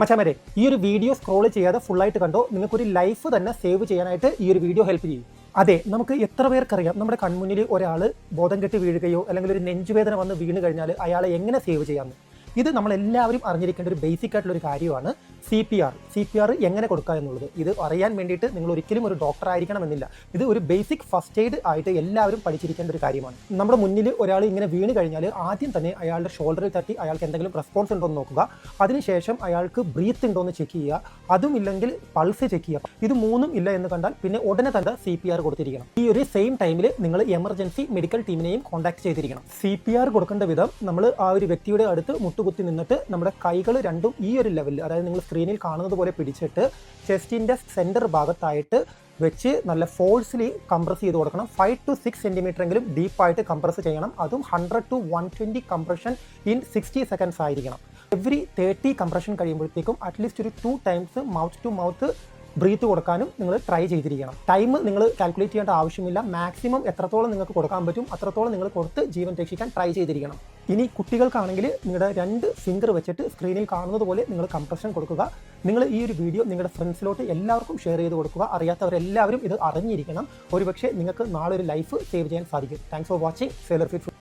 മച്ചമരെ ഈ ഒരു video scroll ചെയ്യാതെ ഫുള്ളായിട്ട് കണ്ടോ, നിങ്ങൾക്കൊരു ലൈഫ് തന്നെ സേവ് ചെയ്യാനായിട്ട് ഈ ഒരു വീഡിയോ ഹെൽപ്പ് ചെയ്യും. അതെ, നമുക്ക് എത്ര പേർക്കറിയാം നമ്മുടെ കൺമുന്നിൽ ഒരാൾ ബോധം കെട്ടി വീഴുകയോ അല്ലെങ്കിൽ ഒരു നെഞ്ചുവേദന വന്ന് വീണ് കഴിഞ്ഞാൽ അയാളെ എങ്ങനെ സേവ് ചെയ്യാമെന്ന്. ഇത് നമ്മളെല്ലാവരും അറിഞ്ഞിരിക്കേണ്ട ഒരു ബേസിക് ആയിട്ടുള്ള ഒരു കാര്യമാണ് CPR എങ്ങനെ കൊടുക്കുക എന്നുള്ളത്. ഇത് അറിയാൻ വേണ്ടിയിട്ട് നിങ്ങൾ ഒരിക്കലും ഒരു ഡോക്ടർ ആയിരിക്കണമെന്നില്ല. ഇത് ഒരു ബേസിക് ഫസ്റ്റ് എയ്ഡ് ആയിട്ട് എല്ലാവരും പഠിച്ചിരിക്കേണ്ട ഒരു കാര്യമാണ്. നമ്മുടെ മുന്നിൽ ഒരാൾ ഇങ്ങനെ വീണ് കഴിഞ്ഞാൽ ആദ്യം തന്നെ അയാളുടെ ഷോൾഡറിൽ തട്ടി അയാൾക്ക് എന്തെങ്കിലും റെസ്പോൺസ് ഉണ്ടോ എന്ന് നോക്കുക. അതിനുശേഷം അയാൾക്ക് ബ്രീത്ത് ഉണ്ടോ എന്ന് ചെക്ക് ചെയ്യുക. അതും ഇല്ലെങ്കിൽ പൾസ് ചെക്ക് ചെയ്യുക. ഇത് മൂന്നും ഇല്ല എന്ന് കണ്ടാൽ പിന്നെ ഉടനെ തന്നെ CPR കൊടുത്തിരിക്കണം. ഈ ഒരു സെയിം ടൈമിൽ നിങ്ങൾ എമർജൻസി മെഡിക്കൽ ടീമിനെയും കോൺടാക്ട് ചെയ്തിരിക്കണം. CPR കൊടുക്കേണ്ട വിധം നമ്മൾ ആ ഒരു വ്യക്തിയുടെ അടുത്ത് മുട്ടുകുത്തി നിന്നിട്ട് നമ്മുടെ കൈകൾ രണ്ടും ഈ ഒരു ലെവലിൽ, അതായത് നിങ്ങൾ സ്ക്രീനിൽ കാണുന്നത് പോലെ പിടിച്ചിട്ട് ചെസ്റ്റിൻ്റെ സെൻറ്റർ ഭാഗത്തായിട്ട് വെച്ച് നല്ല ഫോഴ്സിലി കംപ്രസ് ചെയ്ത് കൊടുക്കണം. 5 to 6 സെൻറ്റിമീറ്റർ എങ്കിലും ഡീപ്പായിട്ട് കംപ്രസ് ചെയ്യണം. അതും 100 to 120 കംപ്രഷൻ ഇൻ 60 സെക്കൻഡ്സ് ആയിരിക്കണം. എവറി 30 കംപ്രഷൻ കഴിയുമ്പോഴത്തേക്കും അറ്റ്ലീസ്റ്റ് ഒരു 2 times mouth to mouth breath കൊടുക്കാനും നിങ്ങൾ ട്രൈ ചെയ്തിരിക്കണം. ടൈം നിങ്ങൾ കാൽക്കുലേറ്റ് ചെയ്യേണ്ട ആവശ്യമില്ല. മാക്സിമം എത്രത്തോളം നിങ്ങൾക്ക് കൊടുക്കാൻ പറ്റും അത്രത്തോളം നിങ്ങൾ കൊടുത്ത് ജീവൻ രക്ഷിക്കാൻ ട്രൈ ചെയ്തിരിക്കണം. ഇനി കുട്ടികൾക്കാണെങ്കിൽ നിങ്ങളുടെ 2 ഫിംഗർ വെച്ചിട്ട് സ്ക്രീനിൽ കാണുന്നത് പോലെ നിങ്ങൾ കംപ്രഷൻ കൊടുക്കുക. നിങ്ങൾ ഈ ഒരു വീഡിയോ നിങ്ങളുടെ ഫ്രണ്ട്സിലോട്ട് എല്ലാവർക്കും ഷെയർ ചെയ്ത് കൊടുക്കുക. അറിയാത്തവരെല്ലാവരും ഇത് അറിഞ്ഞിരിക്കണം. ഒരുപക്ഷെ നിങ്ങൾക്ക് നാളെ ഒരു ലൈഫ് സേവ് ചെയ്യാൻ സാധിക്കും. Thanks for watching. Sailor fit.